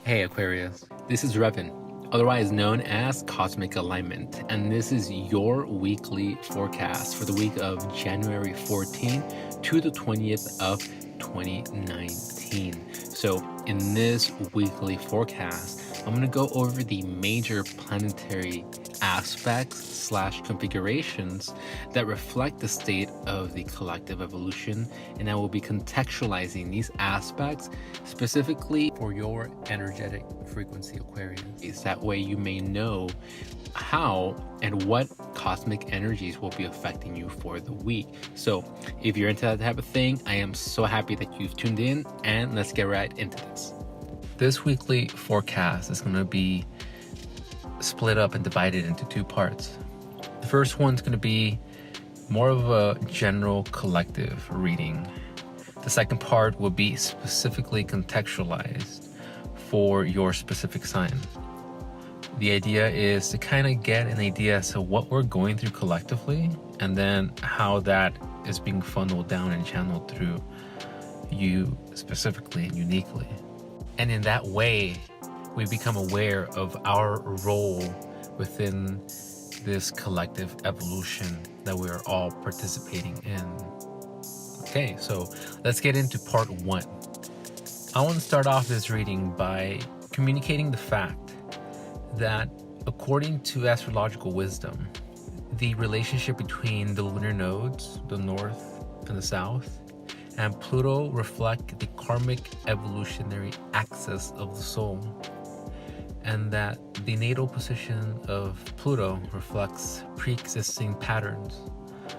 Hey Aquarius, this is Revin, otherwise known as Cosmic Alignment, and this is your weekly forecast for the week of January 14th to the 20th of 2019. So in this weekly forecast, I'm going to go over the major planetary aspects / configurations that reflect the state of the collective evolution, and I will be contextualizing these aspects specifically for your energetic frequency Aquarius. That way you may know how and what cosmic energies will be affecting you for the week. So if you're into that type of thing, I am so happy that you've tuned in, and let's get right into this. This weekly forecast is going to be split up and divided into two parts. The first one's going to be more of a general collective reading. The second part will be specifically contextualized for your specific sign. The idea is to kind of get an idea as to what we're going through collectively, and then how that is being funneled down and channeled through you specifically and uniquely. And in that way, we become aware of our role within this collective evolution that we are all participating in. Okay, so let's get into part one. I want to start off this reading by communicating the fact that according to astrological wisdom, the relationship between the lunar nodes, the north and the south, and Pluto reflect the karmic evolutionary axis of the soul, and that the natal position of Pluto reflects pre-existing patterns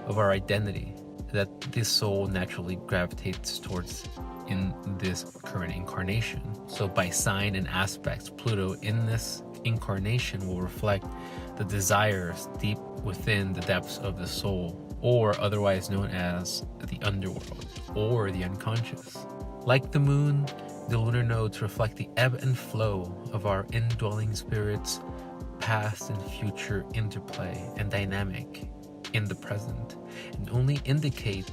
of our identity that this soul naturally gravitates towards in this current incarnation. So by sign and aspects, Pluto in this incarnation will reflect the desires deep within the depths of the soul, or otherwise known as the underworld or the unconscious. Like the moon, the lunar nodes reflect the ebb and flow of our indwelling spirits, past and future interplay and dynamic in the present, and only indicate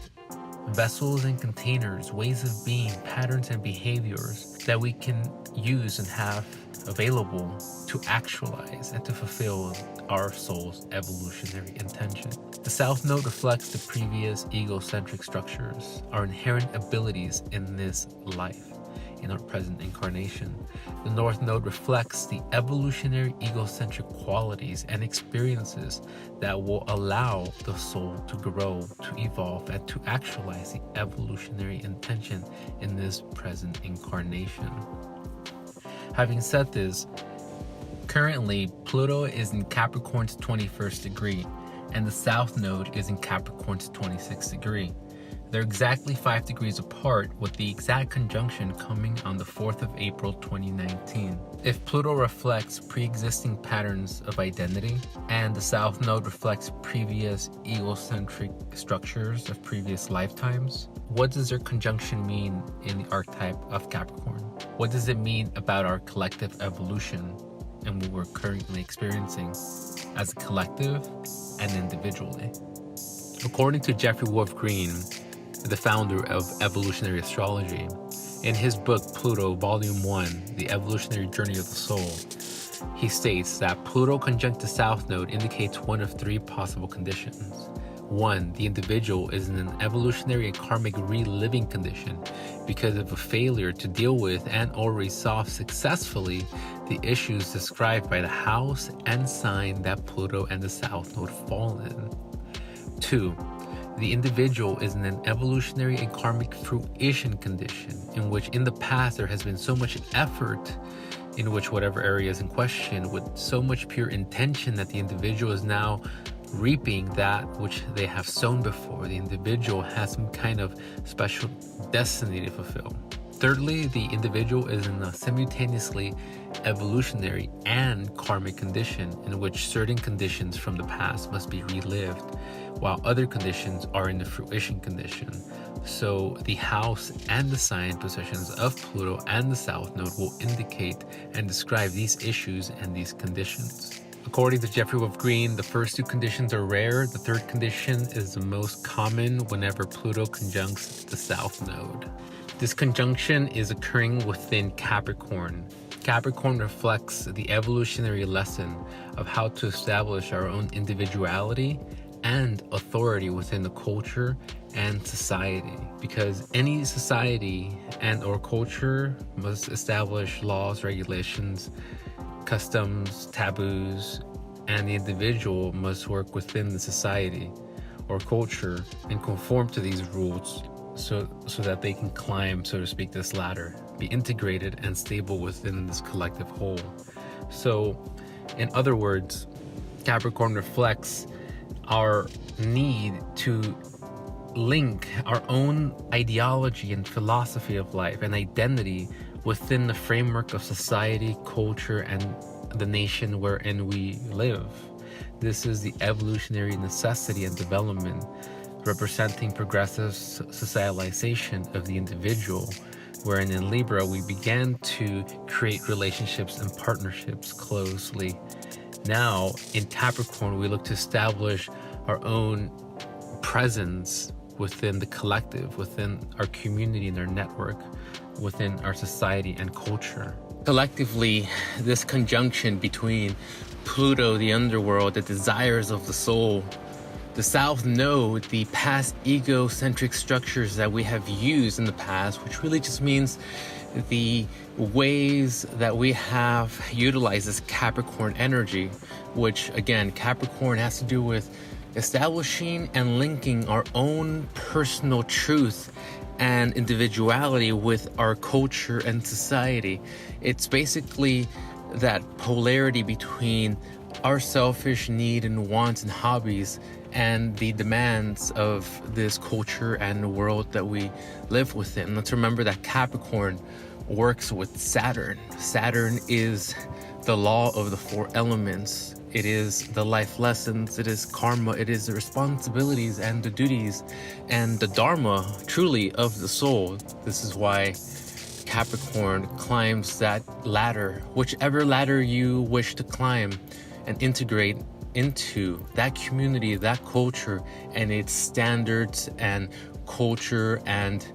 vessels and containers, ways of being, patterns and behaviors that we can use and have available to actualize and to fulfill our soul's evolutionary intention. The south node reflects the previous egocentric structures, our inherent abilities in this life, in our present incarnation. The north node reflects the evolutionary egocentric qualities and experiences that will allow the soul to grow, to evolve, and to actualize the evolutionary intention in this present incarnation. Having said this, currently Pluto is in Capricorn's 21st degree, and the south node is in Capricorn's 26th degree. They're exactly 5 degrees apart, with the exact conjunction coming on the 4th of April 2019. If Pluto reflects pre-existing patterns of identity, and the south node reflects previous egocentric structures of previous lifetimes, what does their conjunction mean in the archetype of Capricorn? What does it mean about our collective evolution and what we're currently experiencing as a collective and individually? According to Jeffrey Wolf Green, the founder of Evolutionary Astrology, in his book Pluto Volume 1, The Evolutionary Journey of the Soul, he states that Pluto conjunct the south node indicates one of three possible conditions. 1. The individual is in an evolutionary and karmic reliving condition because of a failure to deal with and or resolve successfully the issues described by the house and sign that Pluto and the south node fall in. 2. The individual is in an evolutionary and karmic fruition condition in which in the past there has been so much effort in which whatever area is in question with so much pure intention that the individual is now reaping that which they have sown before. The individual has some kind of special destiny to fulfill. Thirdly, the individual is in a simultaneously evolutionary and karmic condition in which certain conditions from the past must be relived, while other conditions are in the fruition condition. So the house and the sign positions of Pluto and the south node will indicate and describe these issues and these conditions. According to Jeffrey Wolf Green, the first two conditions are rare. The third condition is the most common whenever Pluto conjuncts the south node. This conjunction is occurring within Capricorn, Capricorn reflects the evolutionary lesson of how to establish our own individuality and authority within the culture and society, because any society and or culture must establish laws, regulations, customs, taboos, and the individual must work within the society or culture and conform to these rules so that they can climb, so to speak, this ladder, be integrated and stable within this collective whole. So in other words, Capricorn reflects our need to link our own ideology and philosophy of life and identity within the framework of society, culture, and the nation wherein we live. This is the evolutionary necessity and development, representing progressive socialization of the individual, wherein in Libra we began to create relationships and partnerships closely. Now in Capricorn we look to establish our own presence within the collective, within our community and our network, within our society and culture. Collectively, this conjunction between Pluto, the underworld, the desires of the soul, the South Node, the past egocentric structures that we have used in the past, which really just means the ways that we have utilized this Capricorn energy, which again, Capricorn has to do with establishing and linking our own personal truth and individuality with our culture and society. It's basically that polarity between our selfish need and wants and hobbies and the demands of this culture and the world that we live within. Let's remember that Capricorn works with Saturn. Saturn is the law of the four elements. It is the life lessons, it is karma, it is the responsibilities and the duties and the dharma, truly, of the soul. This is why Capricorn climbs that ladder, whichever ladder you wish to climb, and integrate into that community, that culture, and its standards and culture and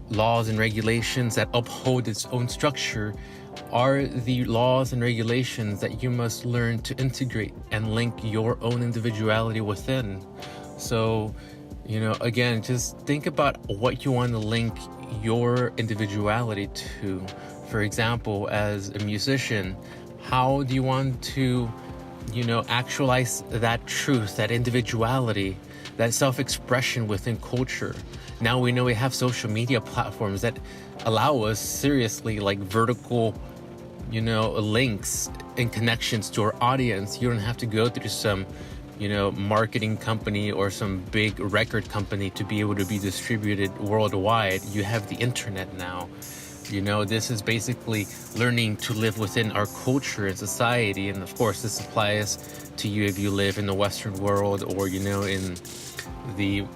laws and regulations that uphold its own structure are the laws and regulations that you must learn to integrate and link your own individuality within. So, again, just think about what you want to link your individuality to. For example, as a musician, how do you want to actualize that truth, that individuality, that self-expression within culture? Now we know we have social media platforms that allow us seriously like vertical, links and connections to our audience. You don't have to go through some, marketing company or some big record company to be able to be distributed worldwide. You have the internet now. This is basically learning to live within our culture and society. And of course, this applies to you if you live in the Western world or, in the,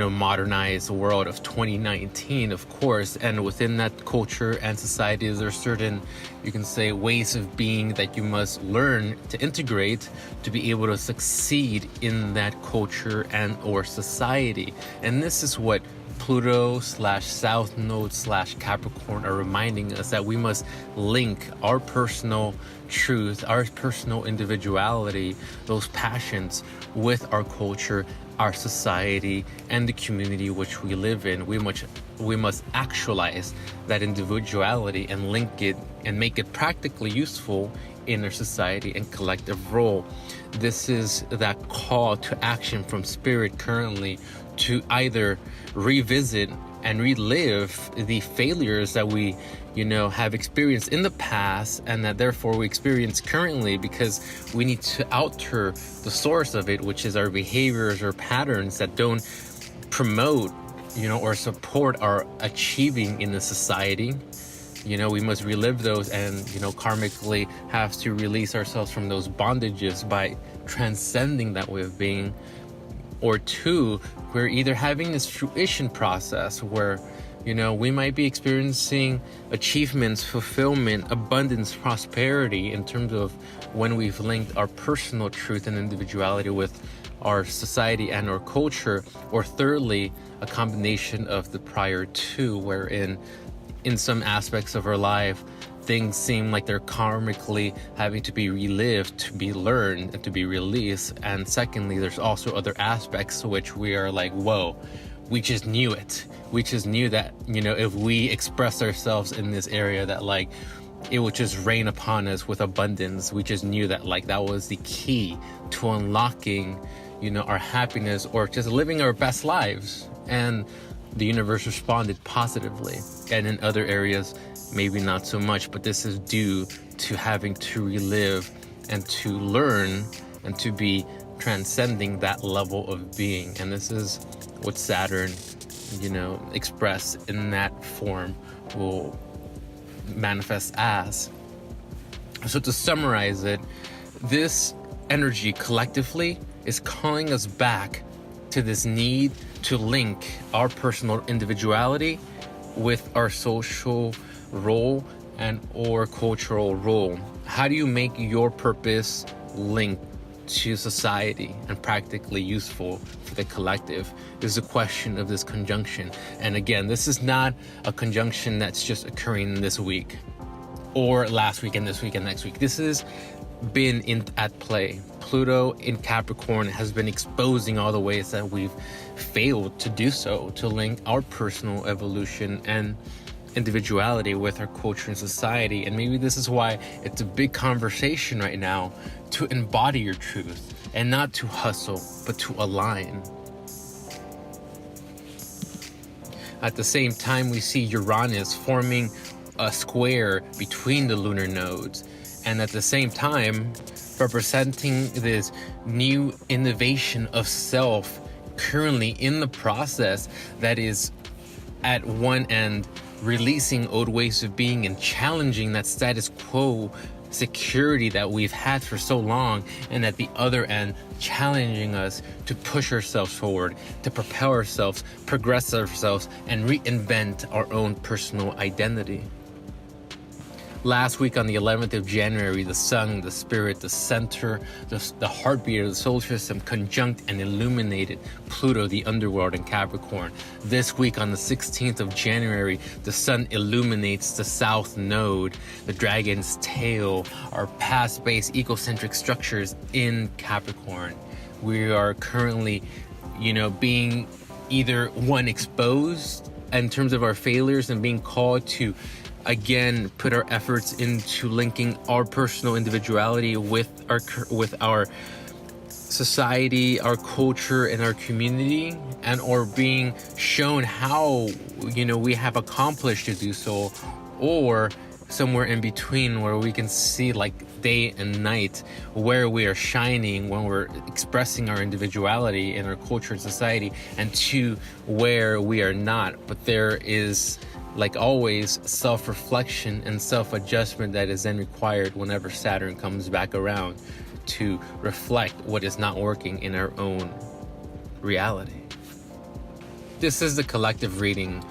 modernized world of 2019, of course. And within that culture and society, there are certain, you can say, ways of being that you must learn to integrate to be able to succeed in that culture and or society. And this is what Pluto / South Node / Capricorn are reminding us, that we must link our personal truth, our personal individuality, those passions with our culture, our society, and the community which we live in. We must actualize that individuality and link it and make it practically useful in our society and collective role. This is that call to action from spirit currently to either revisit and relive the failures that we, have experienced in the past and that therefore we experience currently, because we need to alter the source of it, which is our behaviors or patterns that don't promote, or support our achieving in the society. We must relive those and, karmically have to release ourselves from those bondages by transcending that way of being. Or two, we're either having this fruition process where, we might be experiencing achievements, fulfillment, abundance, prosperity in terms of when we've linked our personal truth and individuality with our society and our culture. Or thirdly, a combination of the prior two, wherein in some aspects of our life, things seem like they're karmically having to be relived, to be learned, and to be released. And secondly, there's also other aspects to which we are like, whoa, we just knew it. We just knew that, you know, if we express ourselves in this area, that like it would just rain upon us with abundance. We just knew that like that was the key to unlocking, you know, our happiness or just living our best lives. And the universe responded positively. And in other areas, maybe not so much, but this is due to having to relive and to learn and to be transcending that level of being. And this is what Saturn, you know, expressed in that form will manifest as. So to summarize it, this energy collectively is calling us back to this need to link our personal individuality with our social role and or cultural role. How do you make your purpose link to society and practically useful for the collective is the question of this conjunction. And again, this is not a conjunction that's just occurring this week or last week and this week and next week. This has been at play. Pluto in Capricorn has been exposing all the ways that we've failed to do so, to link our personal evolution and individuality with our culture and society. And maybe this is why it's a big conversation right now to embody your truth and not to hustle, but to align. At the same time, we see Uranus forming a square between the lunar nodes, and at the same time representing this new innovation of self currently in the process that is at one end releasing old ways of being and challenging that status quo security that we've had for so long, and at the other end challenging us to push ourselves forward, to propel ourselves, progress ourselves, and reinvent our own personal identity. Last week on the 11th of January, the sun, the spirit, the center, the heartbeat of the solar system conjunct and illuminated Pluto, the underworld, in Capricorn. This week on the 16th of January, the sun illuminates the south node, the dragon's tail, our past-based egocentric structures in Capricorn. We are currently, being either one, exposed in terms of our failures and being called to again put our efforts into linking our personal individuality with our society, our culture, and our community, and or being shown how we have accomplished to do so, or somewhere in between where we can see like day and night where we are shining when we're expressing our individuality in our culture and society, and to where we are not. But there is, like always, self-reflection and self-adjustment that is then required whenever Saturn comes back around to reflect what is not working in our own reality. This is the collective reading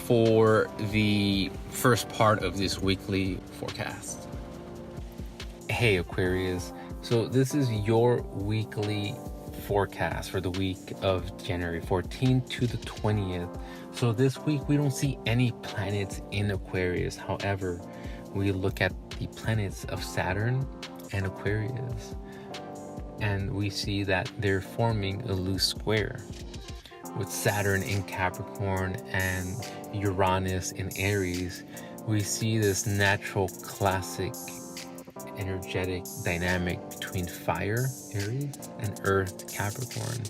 for the first part of this weekly forecast. Hey Aquarius, so this is your weekly forecast for the week of January 14th to the 20th. So this week we don't see any planets in Aquarius. However, we look at the planets of Saturn and Aquarius, and we see that they're forming a loose square with Saturn in Capricorn and Uranus in Aries. We see this natural classic energetic dynamic between fire, Aries, and earth, Capricorn,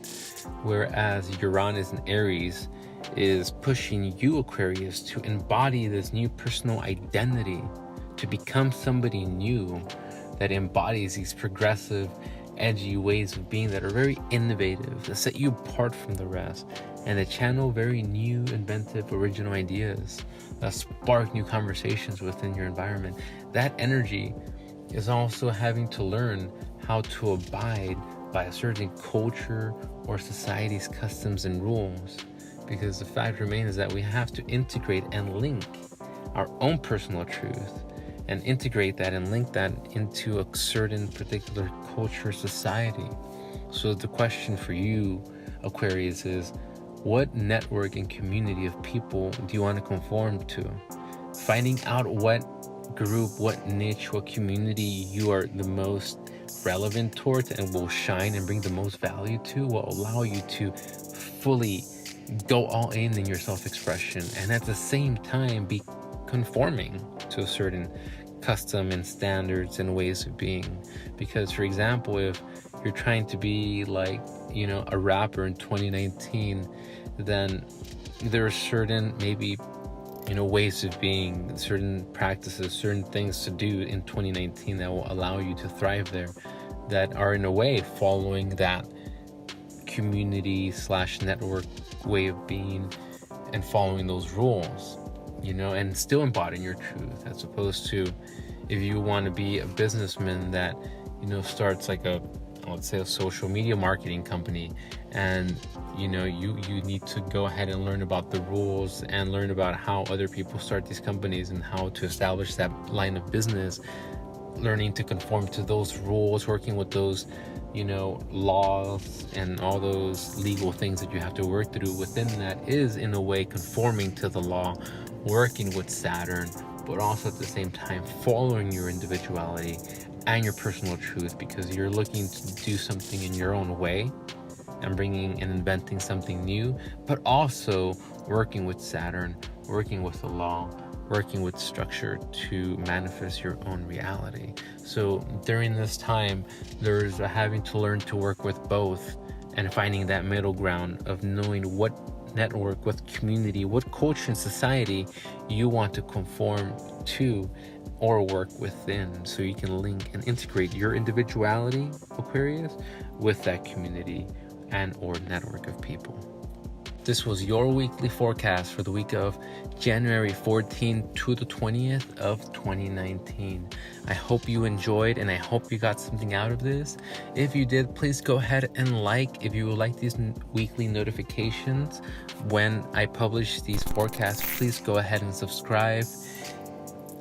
whereas Uranus in Aries is pushing you, Aquarius, to embody this new personal identity, to become somebody new that embodies these progressive, edgy ways of being that are very innovative, that set you apart from the rest, and that channel very new, inventive, original ideas that spark new conversations within your environment. That energy is also having to learn how to abide by a certain culture or society's customs and rules, because the fact remains that we have to integrate and link our own personal truth and integrate that and link that into a certain particular culture, society. So the question for you, Aquarius, is what network and community of people do you want to conform to? Finding out what group, what niche, what community you are the most relevant towards and will shine and bring the most value to, will allow you to fully go all in your self-expression, and at the same time be conforming to a certain custom and standards and ways of being. Because, for example, if you're trying to be like, you know, a rapper in 2019, then there are certain, maybe, you know, ways of being, certain practices, certain things to do in 2019 that will allow you to thrive there, that are in a way following that community / network way of being and following those rules, you know, and still embodying your truth, as opposed to if you want to be a businessman that, you know, starts like a, let's say, a social media marketing company, and you know, you need to go ahead and learn about the rules and learn about how other people start these companies and how to establish that line of business, learning to conform to those rules, working with those, you know, laws and all those legal things that you have to work through within that, is in a way conforming to the law, working with Saturn, but also at the same time following your individuality and your personal truth, because you're looking to do something in your own way and bringing and inventing something new, but also working with Saturn, working with the law, working with structure to manifest your own reality. So during this time, there's having to learn to work with both and finding that middle ground of knowing what network, what community, what culture and society you want to conform to or work within, so you can link and integrate your individuality, Aquarius, with that community and or network of people. This was your weekly forecast for the week of January 14th to the 20th of 2019. I hope you enjoyed, and I hope you got something out of this. If you did, please go ahead and like. If you would like these weekly notifications when I publish these forecasts, please go ahead and subscribe.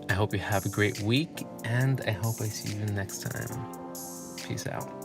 I hope you have a great week, and I hope I see you next time. Peace out.